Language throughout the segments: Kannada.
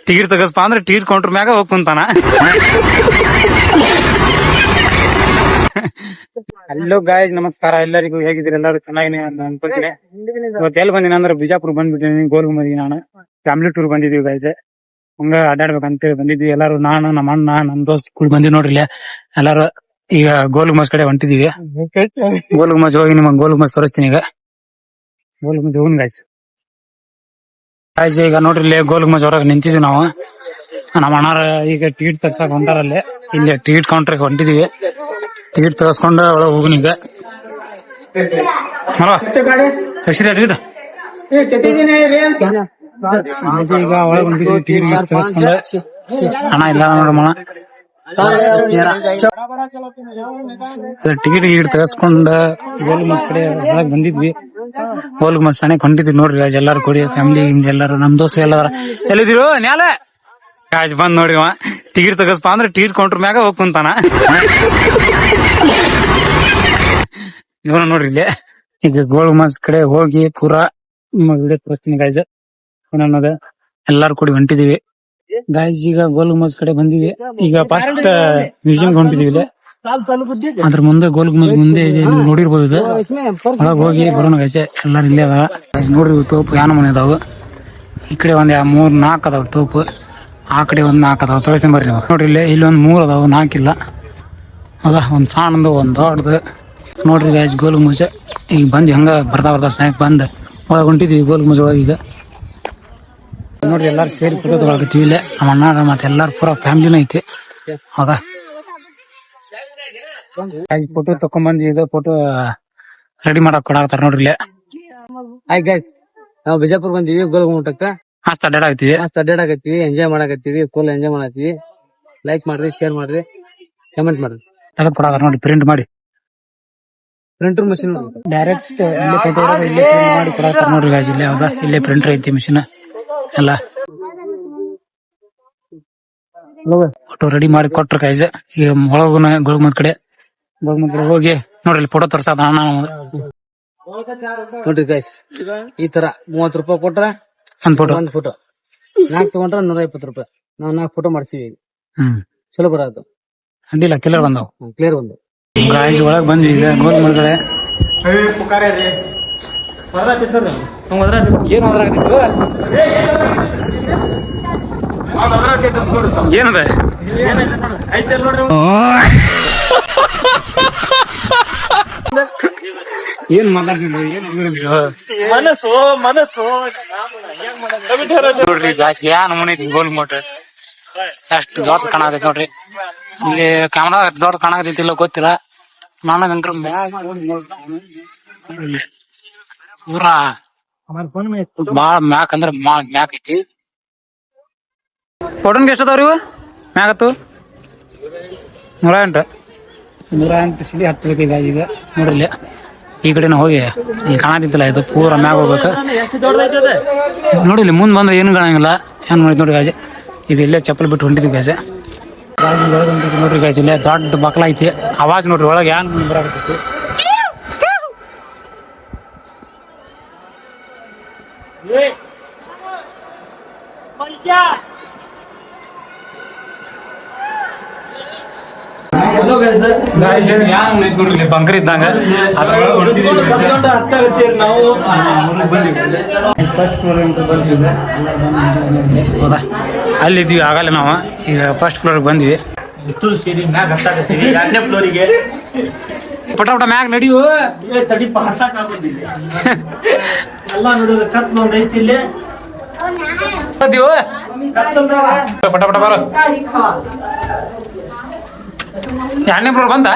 ಟಿಕೆಟ್ ತಗಸ್ಪ ಅಂದ್ರೆ ಟಿಕೆಟ್ ಕೌಂಟರ್ ಮ್ಯಾಗ ಹೋಗ್ ಕುಂತಾನ. ಹಲೋ ಗಾಯ್ಸ್, ನಮಸ್ಕಾರ ಎಲ್ಲರಿಗೂ. ಹೇಗಿದ್ದೀರಿ? ಎಲ್ಲರೂ ಚೆನ್ನಾಗಿ ಅನ್ಕೊಳ್ತೀನಿ. ಇವತ್ತು ಎಲ್ಲಿ ಬಂದಿನ ಅಂದ್ರೆ ಬಿಜಾಪುರ ಬಂದ್ಬಿಟ್ಟಿನಿ. ಗೋಲ್ ಗುಂಬಜ್ಗೆ ನಾನು ಫ್ಯಾಮಿಲಿ ಟೂರ್ ಬಂದಿದೀವಿ ಗಾಯ್ಸ್. ಹಂಗ ಅಡ್ಡಾಡ್ಬೇಕಂತೇಳಿ ಬಂದಿದ್ವಿ ಎಲ್ಲಾರು. ನಾನು, ನಮ್ಮ ಅಣ್ಣ, ನಮ್ ದೋಸ್ತ್ ಕೂಡ ಬಂದಿವಿ ನೋಡ್ರಿ. ಎಲ್ಲಾರು ಈಗ ಗೋಲ್ ಗುಂಬಜ್ ಕಡೆ ಹೊಂಟಿದೀವಿ. ಗೋಲ್ ಗುಂಬಜ್ ಹೋಗಿ ನಿಮಗೆ ಗೋಲ್ ಗುಂಬಜ್ ತೋರಿಸ್ತೀನಿ. ಈಗ ಗೋಲ್ ಗುಂಬಜ್ ಹೋಗುನ್ ಗಾಯ್ಸ್. ಈಗ ನೋಡ್ರಿ, ಗೋಲ್ ಗುಂಬಜ್ ಹೊರಗೆ ನಿಂತಿದ್ವಿ ನಾವು. ನಮ್ಮ ಅಣ್ಣಾರ ಈಗ ಟಿಕೆಟ್ ತಗ್ಸಕ್ ಹೊಂಟಾರಲ್ಲಿ. ಇಲ್ಲಿ ಟಿಕೆಟ್ ಕೌಂಟರ್ ಹೊಂಟಿದೀವಿ. ಟಿಕೆಟ್ ತಗಸ್ಕೊಂಡು ಒಳಗೆ ಹೋಗುನ್. ಈಗ ಟಿಕೆಟ್ ಈಗ ಒಳಗೆ ಹೊಂಟಿದೀವಿ. ಟಿಕೆಟ್ ತಗಸ್ಕೊಂಡು ಹಣ ಇಲ್ಲ ನೋಡಮ್ಮ. ಟಿಕೆಟ್ ತಗಸ್ಕೊಂಡ ಗೋಲ್ ಗುಂಬಜ್ ಕಡೆ ಒಳಗ್ ಬಂದಿದ್ವಿ. ಗೋಲ್ ಗುಂಬಜ್ ಸನಕ್ ಹೊಂಟಿದ್ವಿ ನೋಡ್ರಿ. ಎಲ್ಲಾರು ಕೂಡಿ ಫ್ಯಾಮಿಲಿ ಎಲ್ಲಾರು ನಮ್ ದೋಸ್ತರು ಎಲ್ಲಾರ ಎಲ್ಲಿದಿರು ನ್ಯಾಲ ಕಾಜ್ ಬಂದ್ ನೋಡ್ರಿ. ಟಿಕೆಟ್ ತಗಸ್ಪ ಅಂದ್ರೆ ಟಿಕೆಟ್ ಕೌಂಟರ್ ಮ್ಯಾಗ ಹೋಗ್ ಕುಂತಾನ. ಇವನ ನೋಡ್ರಿ ಇಲ್ಲಿ. ಈಗ ಗೋಲ್ ಗುಂಬಜ್ ಕಡೆ ಹೋಗಿ ಪೂರಾ ವಿಡಿಯೋ ತೋರಿಸ್ತೀನಿ ಗಾಯ್ಸ್. ಅನ್ನೋದ ಎಲ್ಲಾರು ಕೂಡಿ ಹೊಂಟಿದೀವಿ ಗಾಯ್ಸ್. ಈಗ ಗೋಲ್ ಗುಂಬಜ್ ಕಡೆ ಬಂದಿವಿ. ಈಗ ಫಸ್ಟ್ ಮ್ಯೂಸಿಯಂ ಹೊಂಟಿದೀವಿ. ಇಲ್ಲಿ ಅದ್ರ ಮುಂದೆ ಗೋಲ್ ಗುಂಬಜ್ ಮುಂದೆ ನೋಡಿರ್ಬೋದು. ಇದು ಒಳಗ್ ಹೋಗಿ ಬರೋಣ ಗಾಯ್ಸ್. ಎಲ್ಲಾರು ಇಲ್ಲೇ ಅದಾವ ನೋಡ್ರಿ. ತೋಪು ಯಾನ ಮನೆ ಅದಾವು. ಈ ಕಡೆ ಒಂದ್ 3-4 ಅದಾವ ತೋಪು. ಆ ಕಡೆ ಒಂದ್ 4 ಅದಾವ. ತೋರಿಸ್ತೀನಿ ಬರ್ರಿ ನೀವು. ನೋಡ್ರಿ ಇಲ್ಲಿ ಒಂದ್ 3 ಅದಾವ, 4 ಇಲ್ಲ. ಅದ ಒಂದ್ ಸಣ್ಣದು, ಒಂದ್ ದೊಡ್ಡದು. ನೋಡ್ರಿ ಗಾಯ್ಸ್ ಗೋಲ್ ಗುಂಬಜ್ ಈಗ ಬಂದ್ ಹಂಗ ಬರ್ತಾ ಸ್ನ್ಯಾಕ್ ಬಂದ್ ಒಳಗ್ ಹೊಂಟಿದೀವಿ ಗೋಲ್ ಗುಂಬಜ್ ಒಳಗ. ಈಗ ನೋಡ್ರಿ ಎಲ್ಲಾರು ಸೇರಿ ಫೋಟೋ ತಗೊಳಕತ್ತೀವಿ. ಇಲ್ಲೇ ನಮ್ಮ ಅಣ್ಣ ಮತ್ತೆ ಎಲ್ಲಾರು ಪೂರಾ ಫ್ಯಾಮಿಲಿನ ಐತಿ. ಹೌದಾ ಫೋಟೋ ತಕೊಂಡ್ ಇದು ಫೋಟೋ ರೆಡಿ ಮಾಡಕ್ ಕೊಡಾಕತ್ತಾರ ನೋಡ್ರಿ. ಇಲ್ಲೇ ಹಾಯ್ ಗೈಸ್, ನಾವು ಬಿಜಾಪುರ್ ಬಂದಿವಿ ಗೋಲ್ ಗುಮ್ಮಟಕ್ಕ. ಮಸ್ತ್ ಅಡ್ಡಾಡಕತ್ತೀವಿ, ಎಂಜಾಯ್ ಮಾಡಕತ್ತೀವಿ, ಫುಲ್ ಎಂಜಾಯ್ ಮಾಡತ್ತೀವಿ. ಲೈಕ್ ಮಾಡ್ರಿ, ಶೇರ್ ಮಾಡ್ರಿ, ಕಮೆಂಟ್ ಮಾಡ್ರಿ. ತೆಗೆದ್ ಕೊಡಾಕತ್ತಾರ ನೋಡಿ. ಪ್ರಿಂಟ್ ಮಾಡಿ ಪ್ರಿಂಟರ್ ಮಷಿನ್ ಡೈರೆಕ್ಟ್ ಇಲ್ಲೇ ಫೋಟೋ ಇಲ್ಲೇ ಪ್ರಿಂಟ್ ಮಾಡಿ ಕೊಡಾಕತ್ತಾರ ನೋಡ್ರಿ ಗಾಯ್ಸ್. ಇಲ್ಲೇ ಹೌದಾ, ಇಲ್ಲೇ ಪ್ರಿಂಟರ್ ಐತಿ ಮಿಷಿನ್ ಎಲ್ಲ. ಫೋಟೋ ರೆಡಿ ಮಾಡಿ ಕೊಟ್ರ ಗಾಯ್ಸ್. ಈಗ ಒಳಗುನ ಗೋಲ್ ಗುಂಬಜ್ ಕಡೆ ಹೋಗಿ ನೋಡ್ರಿ ಫೋಟೋ ತೋರ್ಸದ ಅಣ್ಣ ನೋಡ್ರಿ ಗೈಸ್. ಈ ತರ 30 ರೂಪಾಯಿ ಕೊಟ್ರ ಒಂದ್ ಫೋಟೋ 4 ತಗೊಂಡ್ರ 120 ರೂಪಾಯಿ. ನಾವ್ 4 ಫೋಟೋ ಮಾಡ್ತೀವಿ. ಚಲೋ ಬರದು. ಅಡ್ಡಿಲ್ಲ, ಕ್ಲಿಯರ್ ಬಂದವು. ಕ್ಲಿಯರ್ ಬಂದು ಗಾಯ್ಸ್ ಒಳಗ್ ಬಂದ್ವಿ. ಈಗ ಗೋಲ್ ಗುಂಬಜ್ ಕಡೆ ಏನದ ಏನ್ ಮಾತಾಡ್ತಿದ್ರಿ? ಮನಸ್ಸು ನೋಡ್ರಿ ಗಾಯ್ಸ್, ಯಾ ನಮೂನಿ ಐತಿ ಗೋಲ್ ಗುಂಬಜ್. ಎಷ್ಟು ದೊಡ್ಡ ಕಾಣತೈತಿ ನೋಡ್ರಿ. ಇಲ್ಲಿ ಕ್ಯಾಮ್ರಾ ದೊಡ್ಡ ಕಾಣಕತ್ತೈತಿಲ್ಲ ಗೊತ್ತಿಲ್ಲ ನನಗಂಕ್ರ. ಪೂರಾ ಬಾಳ ಮ್ಯಾಕ್ ಅಂದ್ರ ಮ್ಯಾಕ್ ಐತಿ. ಫೋಟೋನ್ಗೆ ಎಷ್ಟು ಅದಾವ್ರಿ ಇವು? ಮ್ಯಾಗತ್ತು 108 ಸಿಡಿ ಹತ್ತಬೇಕು ಈಗ. ಈಗ ನೋಡ್ರಿ ಈ ಕಡೆನ ಹೋಗಿ ಇಲ್ಲಿ ಕಾಣತಿತ್ತಲ್ಲ, ಇದು ಪೂರಾ ಮ್ಯಾಗ ಹೋಗ್ಬೇಕು ನೋಡಿ. ಇಲ್ಲಿ ಮುಂದ್ ಬಂದ್ರೆ ಏನು ಕಾಣಂಗಿಲ್ಲ. ಏನ್ ಮಾಡಿದ್ ನೋಡಿ ಗಾಜೆ. ಈಗ ಇಲ್ಲೇ ಚಪ್ಪಲ್ ಬಿಟ್ಟು ಹೊಂಟಿದ್ವಿ ಗಾಜೆ. ಒಳಗೆ ಹೊಂಟಿದ್ವಿ ನೋಡ್ರಿ ಗಾಜ್. ಇಲ್ಲೇ ದೊಡ್ಡ ಮಕ್ಳ ಐತಿ. ಅವಾಜ್ ನೋಡ್ರಿ ಒಳಗೆ ಏನ್ ಬರಾಕತ್ತೈತಿ. ನೋಡ್ರಿ ಬಂಕರ್ ಇದ್ದಂಗ ಫಸ್ಟ್ ಫ್ಲೋರ್ ಬಂದ್ವಿ. ಹೌದಾ, ಅಲ್ಲಿದ್ವಿ ಆಗಲ್ಲ ನಾವು. ಈಗ ಫಸ್ಟ್ ಫ್ಲೋರ್ ಬಂದ್ವಿ. ಪಟ ಮ್ಯಾಗ ನಡಿಯು. ಪಟ ಬರ. 2ನೇ ಫ್ಲೋರ್ ಬಂದ.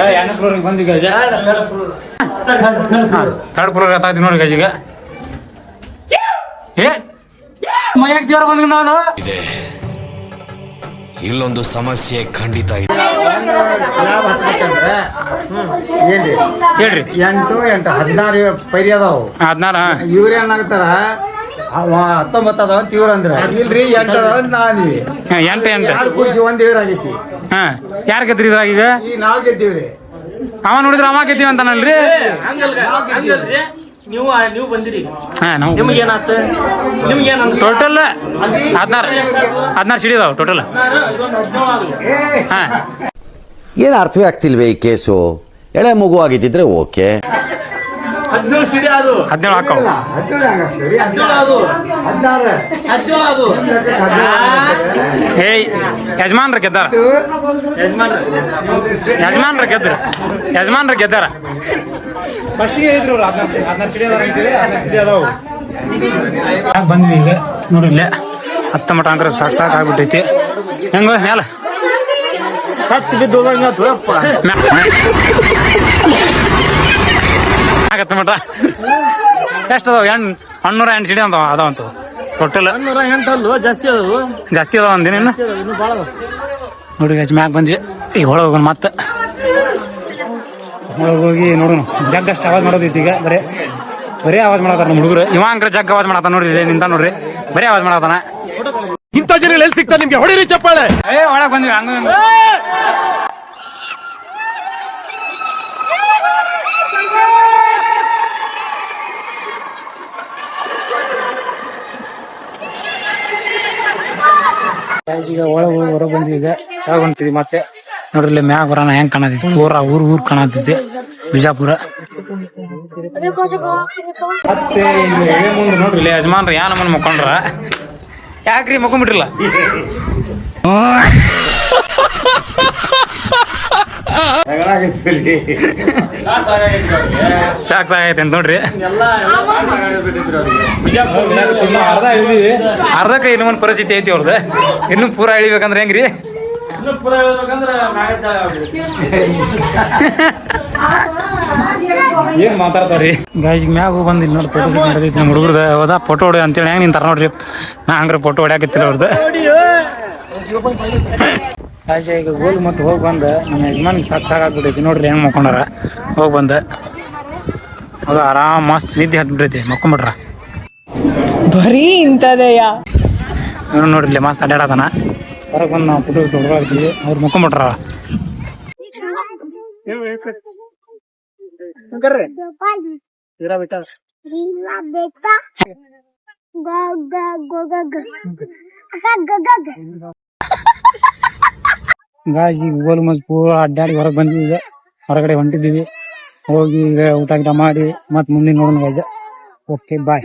2ನೇ ಫ್ಲೋರ್ಗೆ ಬಂದ್ವಿ ಗಜ. 3rd ಫ್ಲೋರ್ ಆತಾಯ್ತು ನೋಡಿ ಗಜ. ಈಗ ಮೈಯಾಗ ದೇವ್ರ ಬಂದ್ವಿ ನಾನು. ಇಲ್ಲೊಂದು ಸಮಸ್ಯೆ ಖಂಡಿತ ಇದೆ. ಹೇಳ್ರಿ. 8 16 ಪೈರಿ ಅದಾವು. 16 ಇವ್ರ ಏನಾಗ್ತಾರ 19 ಅದಾವ ಅಂತ ಇವ್ರ ಅಂದ್ರ. ಇಲ್ರಿ 8 ಅದಾವ ಅಂತ ನಾ ಅಂದ್ವಿ. 8 ಕೂಡಿಸಿ 1 ಇವ್ರ ಆಗೈತಿ. ಹಾ, ಯಾರ್ ಗೆದ್ರಿ ಇದ್ರಾಗ? ಈಗ ನಾವ್ ಗೆದ್ದೀವ್ರಿ. ಅವ ನೋಡಿದ್ರ ಅವ ಗೆದ್ದೀವಿ ಅಂತಾನಲ್ರಿ. ನೀವು ಬಂದಿರಿ ಹಾ ನಾವು ನಿಮ್ಗೆ ಏನಾತ ನಿಮ್ಗೆ ಏನ್ ಟೋಟಲ್ 16 ಸಿಡಿ ಅದಾವ ಟೋಟಲ್. ಹಾ ಏನು ಅರ್ಥವೇ ಆಗ್ತಿಲ್ವೇ ಈ ಕೇಸು? ಎಳೆ ಮಗು ಆಗಿದ್ದಿದ್ರೆ ಓಕೆ. 17 ಸಿಡಿ ಅದು 17 ಹಾಕವು. 17 ಅದು 17 ಅದು ಏಯ್ ಯಜಮಾನ್ರ ಗೆದ್ದಾರ, ಯಜಮಾನ್ರ ಗೆದ್ದಾರ. ಫಸ್ಟಿಗೆ ಹೇಳಿದ್ರು 16 ಸಿಡಿ ಅದಾವ ಅಂತೇಳಿ 16 ಸಿಡಿ ಅದಾವ. ಬಂದ್ವಿ ಈಗ ನೋಡಿ ಇಲ್ಲೇ 10 ಮಟ ಅಂದ್ರೆ ಸಾಕು ಆಗ್ಬಿಟ್ಟೈತಿ. ಹೆಂಗ ಮ್ಯಾಲ ಸತ್ತು ಬಿದ್ದೋದಂಗ ತುರಪ್ಪ 10 ಮಟ ಎಷ್ಟು ಅದಾವ? 108 ಸಿಡಿ ಅಂತ ಅದಾವಂತ ಟೋಟಲ್. 108 ಜಾಸ್ತಿ ಅದಾವು, ಜಾಸ್ತಿ ಅದಾವ ಅಂದಿನ ಇನ್ನು ಭಾಳ ಅದಾವ. ನೋಡಿ ಗಜ್ ಮ್ಯಾಗ ಬಂದ್ವಿ. ಈಗ ಒಳಗೆ ಹೋಗೋಣ ಮತ್ತೆ. ಒಳಗೆ ಹೋಗಿ ನೋಡೋಣ. ಜಗ್ಗಷ್ಟು ಆವಾಜ್ ಮಾಡೋದೈತಿ ಈಗ. ಬರೀ ಆವಾಜ್ ಮಾಡತ್ತಾರ ನಮ್ಮ ಹುಡುಗರು. ಇವ ಅಂಕ್ರ ಜಗ್ ಆವಾಜ್ ಮಾಡತ್ತಾನ ನೋಡ್ರಿ, ಇಲ್ಲಿ ನಿಂತ ನೋಡ್ರಿ, ಬರೀ ಆವಾಜ್ ಮಾಡತ್ತಾನ. ಇಂಥ ಜನ ಎಲ್ಲಿ ಸಿಗ್ತಾರೆ ನಿಮ್ಗೆ? ಹೊಡಿರಿ ಚಪ್ಪಾಳೆ. ಒಳಗೆ ಬಂದ್ವಿ ಹಂಗ ಈಗ ಒಳಗೆ ಹೋಗಿ ಹೊರಗೆ ಬಂದ್ವಿ. ಈಗ ಕೆಳಗೆ ಹೊಂಟಿದ್ವಿ ಮತ್ತೆ. ನೋಡ್ರಿ ಇಲ್ಲಿ ಮ್ಯಾಗ ಬರೋಣ ಹೆಂಗ್ ಕಾಣತೈತಿ. ಊರ್ ಕಾಣತೈತಿ ಬಿಜಾಪುರ. ಮತ್ತೆ ಮುಂದೆ ನೋಡ್ರಿ ಇಲ್ಲಿ ಯಜಮಾನ್ರು ಯಾ ನಮ್ಮನ್ನ ಮಕ್ಕೊಂಡ್ರ. ಯಾಕ್ರಿ ಮಕ್ಕೊಂಡ್ಬಿಟ್ರಲ್ಲ? ಸಾಕಾಗೈತೆ ಅಂತ ನೋಡ್ರಿ. ಅರ್ಧ ಇಳಿದೀವಿ, ಅರ್ಧಕ್ಕೆ ಇನ್ನೊಂದು ಪರಿಸ್ಥಿತಿ ಐತಿ ಅವ್ರದ್ದು. ಇನ್ನು ಪೂರಾ ಇಳಿಬೇಕಂದ್ರೆ ಹೆಂಗ್ರಿ? ಏನ್ ಮಾತಾಡ್ತಾರ್ರಿ ಗಾಯ್ಸ್. ಮ್ಯಾಗ ಬಂದ್ ಇಲ್ಲಿ ನೋಡಿ ಫೋಟೋ ನಡೆದೈತಿ ನಮ್ಮ ಹುಡುಗರ್ದ. ಹೋದ ಫೋಟೋ ಹೊಡಿ ಅಂತೇಳಿ ಹೆಂಗ್ ನಿಂತಾರ ನೋಡ್ರಿ. ನಾ ಹಂಗ್ರ ಫೋಟೋ ಹೊಡ್ಯಾಕತ್ತಿಲ್ಲ ಅವ್ರದ್ದು. ಗಾಯ್ಸ್ ಈಗ ಗೋಲ್ ಮತ್ತೆ ಹೋಗಿ ಬಂದ ನಮ್ಮ ಯಜಮಾನಿಗೆ ಸಾಕಾಗ್ಬಿಟ್ಟೈತಿ ನೋಡ್ರಿ ಹೆಂಗ್ ಮಕ್ಕೊಂಡಾರ. ಹೋಗಿ ಬಂದ ಅದು ಆರಾಮ್ ಮಸ್ತ್ ನಿದ್ದೆ ಹತ್ಬಿಟ್ಟೈತಿ, ಮಕ್ಕೊಂಬಿಟ್ರ. ಬರೀ ಇಂಥದೆಯಾ ನೋಡ್ರಿ ಇಲ್ಲಿ ಮಸ್ತ್ ಅಡ್ಡಾಡತಾನ. ಹೊರಗೆ ಬಂದು ನಾವು ಫೋಟೋ ಹೊಡ್ಕೊಳ್ತೀವಿ, ಅವ್ರು ಮಕ್ಕೊಂಬಿಟ್ರ. ಗಾಜಿ ಗೋಲ್ ಮಸ್ ಪೂರ ಅಡ್ಡಾಡಿ ಹೊರಗೆ ಬಂದಿದ್ವಿ. ಹೊರಗಡೆ ಹೊಂಟಿದ್ದೀವಿ. ಹೋಗಿ ಈಗ ಊಟ ಗಿಟ ಮಾಡಿ ಮತ್ ಮುಂದಿನ ನೋಡೋಣ ಗಾಜ. Okay bye.